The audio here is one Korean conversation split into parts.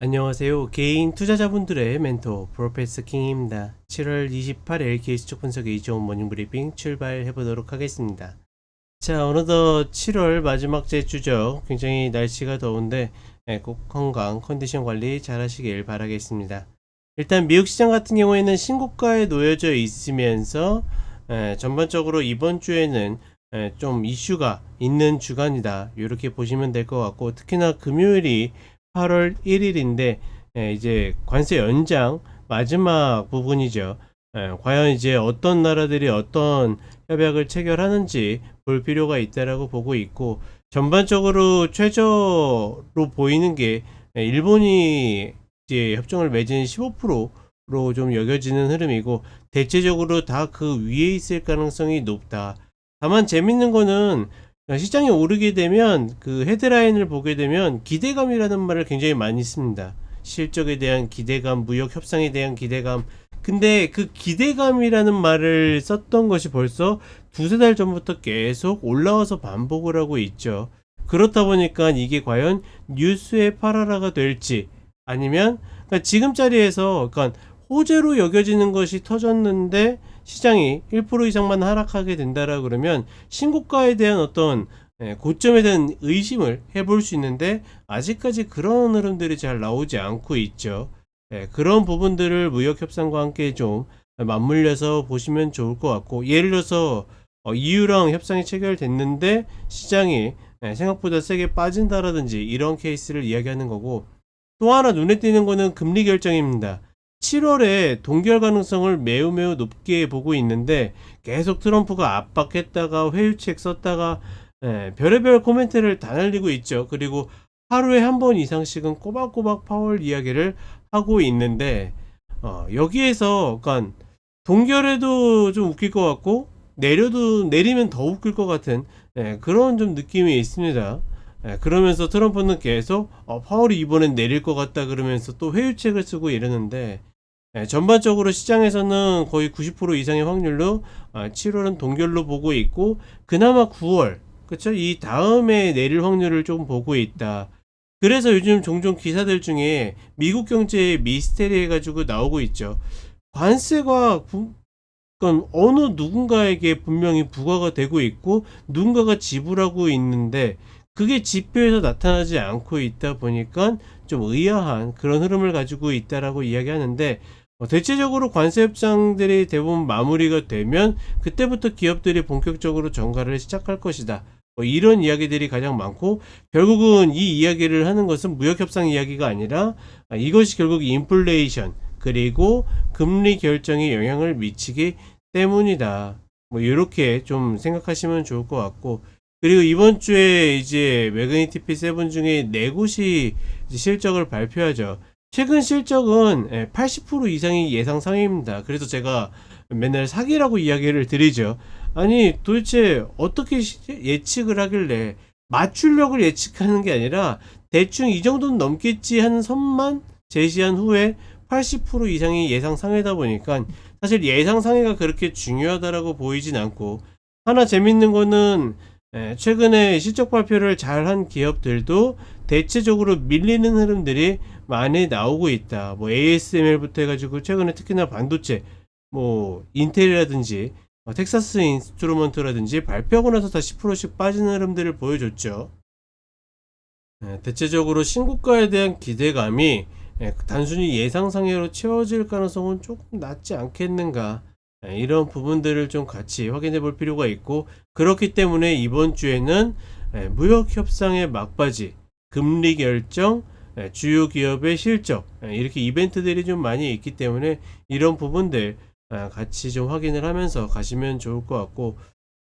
안녕하세요. 개인 투자자분들의 멘토 프로페서 킹입니다. 7월 28일 기술적 분석의 이종 모닝브리핑 출발해 보도록 하겠습니다. 자, 어느덧 7월 마지막 주죠. 굉장히 날씨가 더운데 꼭 건강 컨디션 관리 잘 하시길 바라겠습니다. 일단 미국 시장 같은 경우에는 신고가에 놓여져 있으면서 전반적으로 이번 주에는 좀 이슈가 있는 주간이다, 이렇게 보시면 될 것 같고, 특히나 금요일이 8월 1일인데 이제 관세 연장 마지막 부분이죠. 과연 이제 어떤 나라들이 어떤 협약을 체결하는지 볼 필요가 있다라고 보고 있고, 전반적으로 최저로 보이는 게 일본이 이제 협정을 맺은 15%로 좀 여겨지는 흐름이고, 대체적으로 다 그 위에 있을 가능성이 높다. 다만 재밌는 거는 시장이 오르게 되면 그 헤드라인을 보게 되면 기대감이라는 말을 굉장히 많이 씁니다. 실적에 대한 기대감, 무역 협상에 대한 기대감. 근데 그 기대감이라는 말을 썼던 것이 벌써 두세 달 전부터 계속 올라와서 반복을 하고 있죠. 그렇다 보니까 이게 과연 뉴스의 파라라가 될지, 아니면 그러니까 지금 자리에서 그러니까 호재로 여겨지는 것이 터졌는데 시장이 1% 이상만 하락하게 된다라 그러면 신고가에 대한 어떤 고점에 대한 의심을 해볼 수 있는데, 아직까지 그런 흐름들이 잘 나오지 않고 있죠. 그런 부분들을 무역협상과 함께 좀 맞물려서 보시면 좋을 것 같고, 예를 들어서 EU랑 협상이 체결됐는데 시장이 생각보다 세게 빠진다라든지 이런 케이스를 이야기하는 거고, 또 하나 눈에 띄는 거는 금리 결정입니다. 7월에 동결 가능성을 매우 높게 보고 있는데, 계속 트럼프가 압박했다가 회유책 썼다가 별의별 코멘트를 다 날리고 있죠. 그리고 하루에 한 번 이상씩은 꼬박꼬박 파월 이야기를 하고 있는데, 여기에서 그러니까 동결해도 좀 웃길 것 같고, 내리면 더 웃길 것 같은 그런 좀 느낌이 있습니다. 그러면서 트럼프는 계속 파월이 이번엔 내릴 것 같다 그러면서 또 회유책을 쓰고 이러는데, 전반적으로 시장에서는 거의 90% 이상의 확률로 7월은 동결로 보고 있고, 그나마 9월, 그쵸? 이 다음에 내릴 확률을 좀 보고 있다. 그래서 요즘 종종 기사들 중에 미국 경제의 미스테리 해가지고 나오고 있죠. 관세가 그건 어느 누군가에게 분명히 부과가 되고 있고 누군가가 지불하고 있는데, 그게 지표에서 나타나지 않고 있다 보니까 좀 의아한 그런 흐름을 가지고 있다라고 이야기하는데, 대체적으로 관세 협상들이 대부분 마무리가 되면 그때부터 기업들이 본격적으로 전가를 시작할 것이다, 이런 이야기들이 가장 많고, 결국은 이 이야기를 하는 것은 무역 협상 이야기가 아니라 이것이 결국 인플레이션 그리고 금리 결정에 영향을 미치기 때문이다, 이렇게 좀 생각하시면 좋을 것 같고, 그리고 이번 주에 이제 매그니티피 7 중에 네 곳이 실적을 발표하죠. 최근 실적은 80% 이상이 예상 상회입니다. 그래서 제가 맨날 사기라고 이야기를 드리죠. 아니 도대체 어떻게 예측을 하길래, 맞출력을 예측하는 게 아니라 대충 이 정도는 넘겠지 하는 선만 제시한 후에 80% 이상이 예상 상회다 보니까 사실 예상 상회가 그렇게 중요하다라고 보이진 않고, 하나 재밌는 거는 최근에 실적 발표를 잘한 기업들도 대체적으로 밀리는 흐름들이 많이 나오고 있다. 뭐 ASML부터 해가지고 최근에 특히나 반도체, 뭐 인텔이라든지 텍사스 인스트루먼트라든지 발표하고 나서 다 10%씩 빠지는 흐름들을 보여줬죠. 대체적으로 신고가에 대한 기대감이 단순히 예상상으로 채워질 가능성은 조금 낮지 않겠는가, 이런 부분들을 좀 같이 확인해 볼 필요가 있고, 그렇기 때문에 이번 주에는 무역 협상의 막바지, 금리 결정, 주요 기업의 실적, 이렇게 이벤트들이 좀 많이 있기 때문에 이런 부분들 같이 좀 확인을 하면서 가시면 좋을 것 같고,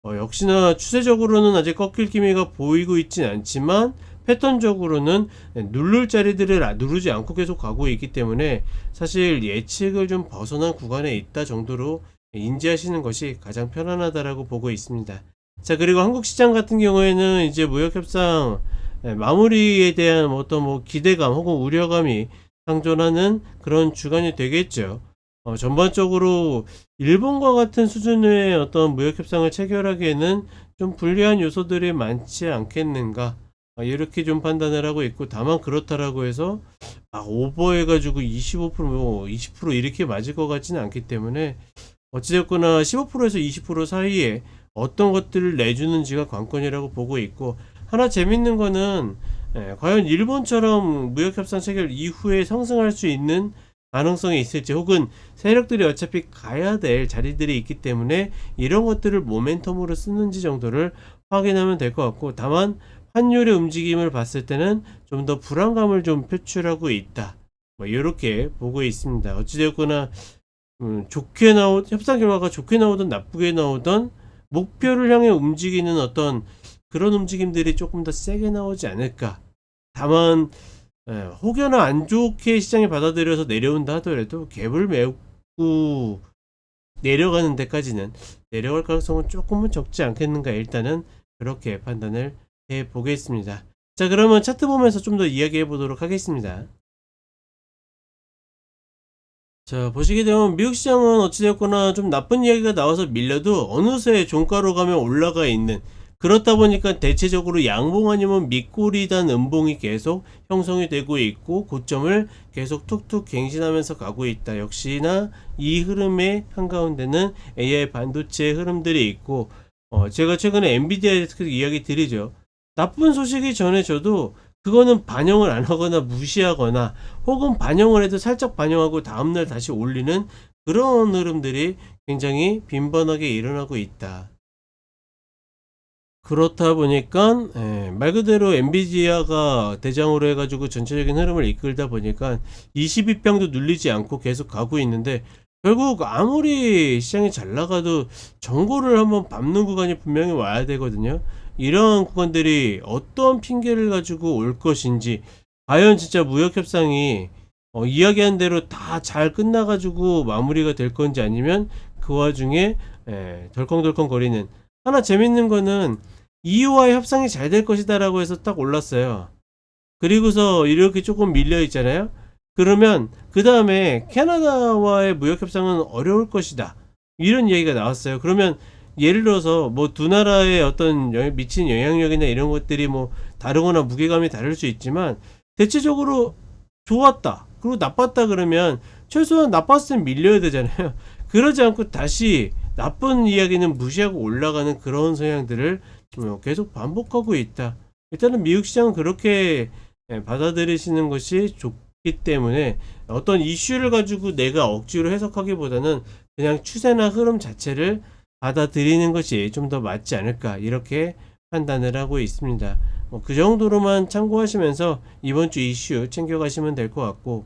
역시나 추세적으로는 아직 꺾일 기미가 보이고 있진 않지만 패턴적으로는 누를 자리들을 누르지 않고 계속 가고 있기 때문에 사실 예측을 좀 벗어난 구간에 있다 정도로 인지하시는 것이 가장 편안하다라고 보고 있습니다. 자, 그리고 한국 시장 같은 경우에는 이제 무역협상 마무리에 대한 어떤 뭐 기대감 혹은 우려감이 상존하는 그런 주간이 되겠죠. 전반적으로 일본과 같은 수준의 어떤 무역협상을 체결하기에는 좀 불리한 요소들이 많지 않겠는가, 이렇게 좀 판단을 하고 있고, 다만 그렇다라고 해서 오버해가지고 25%, 20% 이렇게 맞을 것 같지는 않기 때문에 어찌됐거나 15%에서 20% 사이에 어떤 것들을 내주는지가 관건이라고 보고 있고, 하나 재밌는 거는 과연 일본처럼 무역협상 체결 이후에 상승할 수 있는 가능성이 있을지, 혹은 세력들이 어차피 가야 될 자리들이 있기 때문에 이런 것들을 모멘텀으로 쓰는지 정도를 확인하면 될 것 같고, 다만 환율의 움직임을 봤을 때는 좀 더 불안감을 좀 표출하고 있다, 뭐 이렇게 보고 있습니다. 어찌되었거나 좋게 협상 결과가 좋게 나오든 나쁘게 나오든 목표를 향해 움직이는 어떤 그런 움직임들이 조금 더 세게 나오지 않을까. 다만 혹여나 안 좋게 시장이 받아들여서 내려온다 하더라도 갭을 메고 내려가는 데까지는 내려갈 가능성은 조금은 적지 않겠는가, 일단은 그렇게 판단을 해 보겠습니다. 자, 그러면 차트 보면서 좀 더 이야기해 보도록 하겠습니다. 자, 보시게 되면 미국 시장은 어찌되었거나 좀 나쁜 이야기가 나와서 밀려도 어느새 종가로 가면 올라가 있는, 그렇다 보니까 대체적으로 양봉 아니면 밑꼬리단 음봉이 계속 형성이 되고 있고 고점을 계속 툭툭 갱신하면서 가고 있다. 역시나 이 흐름의 한가운데는 AI 반도체의 흐름들이 있고, 제가 최근에 엔비디아에 대해서 이야기 드리죠. 나쁜 소식이 전해져도 그거는 반영을 안 하거나 무시하거나, 혹은 반영을 해도 살짝 반영하고 다음날 다시 올리는 그런 흐름들이 굉장히 빈번하게 일어나고 있다. 그렇다 보니까 말 그대로 엔비디아가 대장으로 해가지고 전체적인 흐름을 이끌다 보니까 22평도 눌리지 않고 계속 가고 있는데, 결국 아무리 시장이 잘 나가도 정고를 한번 밟는 구간이 분명히 와야 되거든요. 이런 구간들이 어떤 핑계를 가지고 올 것인지, 과연 진짜 무역협상이 이야기한 대로 다 잘 끝나가지고 마무리가 될 건지, 아니면 그 와중에 덜컹덜컹 거리는, 하나 재밌는 거는 EU와의 협상이 잘 될 것이다 라고 해서 딱 올랐어요. 그리고서 이렇게 조금 밀려 있잖아요. 그러면 그 다음에 캐나다와의 무역협상은 어려울 것이다, 이런 얘기가 나왔어요. 그러면 예를 들어서 뭐 두 나라의 어떤 미친 영향력이나 이런 것들이 뭐 다르거나 무게감이 다를 수 있지만, 대체적으로 좋았다 그리고 나빴다 그러면 최소한 나빴을 땐 밀려야 되잖아요. 그러지 않고 다시 나쁜 이야기는 무시하고 올라가는 그런 성향들을 계속 반복하고 있다. 일단은 미국 시장은 그렇게 받아들이시는 것이 좋기 때문에, 어떤 이슈를 가지고 내가 억지로 해석하기보다는 그냥 추세나 흐름 자체를 받아들이는 것이 좀 더 맞지 않을까, 이렇게 판단을 하고 있습니다. 그 정도로만 참고하시면서 이번 주 이슈 챙겨가시면 될 것 같고,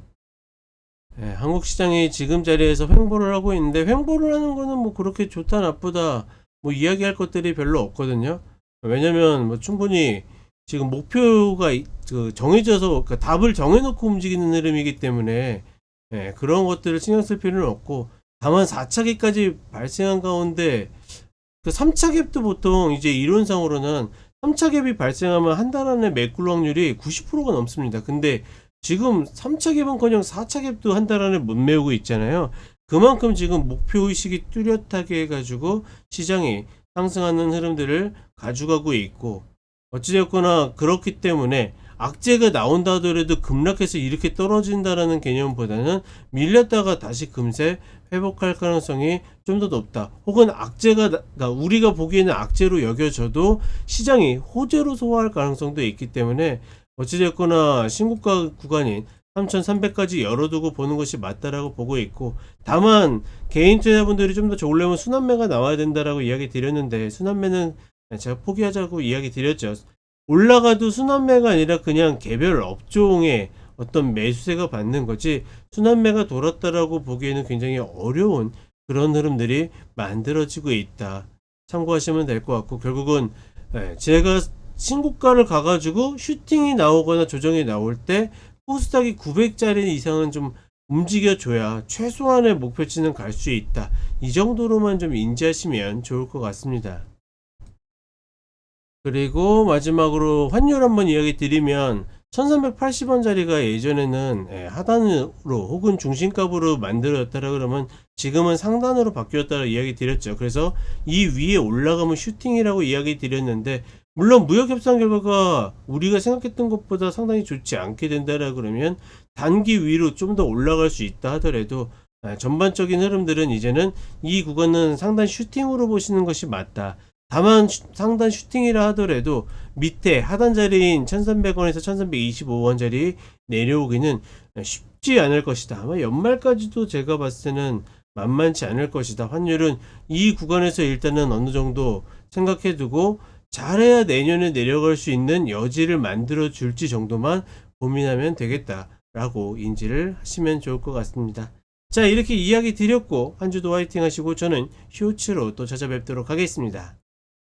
한국 시장이 지금 자리에서 횡보를 하고 있는데, 횡보를 하는 거는 뭐 그렇게 좋다 나쁘다 뭐 이야기할 것들이 별로 없거든요. 왜냐면 뭐 충분히 지금 목표가 정해져서, 그러니까 답을 정해놓고 움직이는 흐름이기 때문에 그런 것들을 신경 쓸 필요는 없고, 다만 4차기까지 발생한 가운데 그 3차 갭도 보통 이제 이론상으로는 3차 갭이 발생하면 한 달 안에 메꿀 확률이 90%가 넘습니다. 근데 지금 3차 갭은커녕 4차 갭도 한 달 안에 못 메우고 있잖아요. 그만큼 지금 목표의식이 뚜렷하게 해가지고 시장이 상승하는 흐름들을 가져가고 있고, 어찌됐거나 그렇기 때문에 악재가 나온다 하더라도 급락해서 이렇게 떨어진다라는 개념보다는 밀렸다가 다시 금세 회복할 가능성이 좀 더 높다. 혹은 악재가 그러니까 우리가 보기에는 악재로 여겨져도 시장이 호재로 소화할 가능성도 있기 때문에, 어찌됐거나 신고가 구간인 3,300까지 열어두고 보는 것이 맞다라고 보고 있고, 다만 개인 투자자분들이 좀 더 좋으려면 순환매가 나와야 된다라고 이야기 드렸는데, 순환매는 제가 포기하자고 이야기 드렸죠. 올라가도 순환매가 아니라 그냥 개별 업종의 어떤 매수세가 받는 거지, 순환매가 돌았다라고 보기에는 굉장히 어려운 그런 흐름들이 만들어지고 있다. 참고하시면 될 것 같고, 결국은 제가 신고가를 가가지고 슈팅이 나오거나 조정이 나올 때 코스닥이 900짜리 이상은 좀 움직여줘야 최소한의 목표치는 갈 수 있다. 이 정도로만 좀 인지하시면 좋을 것 같습니다. 그리고 마지막으로 환율 한번 이야기 드리면, 1380원짜리가 예전에는 하단으로 혹은 중심값으로 만들어졌다라 그러면 지금은 상단으로 바뀌었다라 이야기 드렸죠. 그래서 이 위에 올라가면 슈팅이라고 이야기 드렸는데, 물론 무역 협상 결과가 우리가 생각했던 것보다 상당히 좋지 않게 된다라 그러면 단기 위로 좀 더 올라갈 수 있다 하더라도 전반적인 흐름들은 이제는 이 구간은 상단 슈팅으로 보시는 것이 맞다. 다만 상단 슈팅이라 하더라도 밑에 하단 자리인 1300원에서 1325원짜리 내려오기는 쉽지 않을 것이다. 아마 연말까지도 제가 봤을 때는 만만치 않을 것이다. 환율은 이 구간에서 일단은 어느 정도 생각해 두고 잘해야 내년에 내려갈 수 있는 여지를 만들어 줄지 정도만 고민하면 되겠다라고 인지를 하시면 좋을 것 같습니다. 자, 이렇게 이야기 드렸고 한 주도 화이팅 하시고 저는 쇼츠로 또 찾아뵙도록 하겠습니다.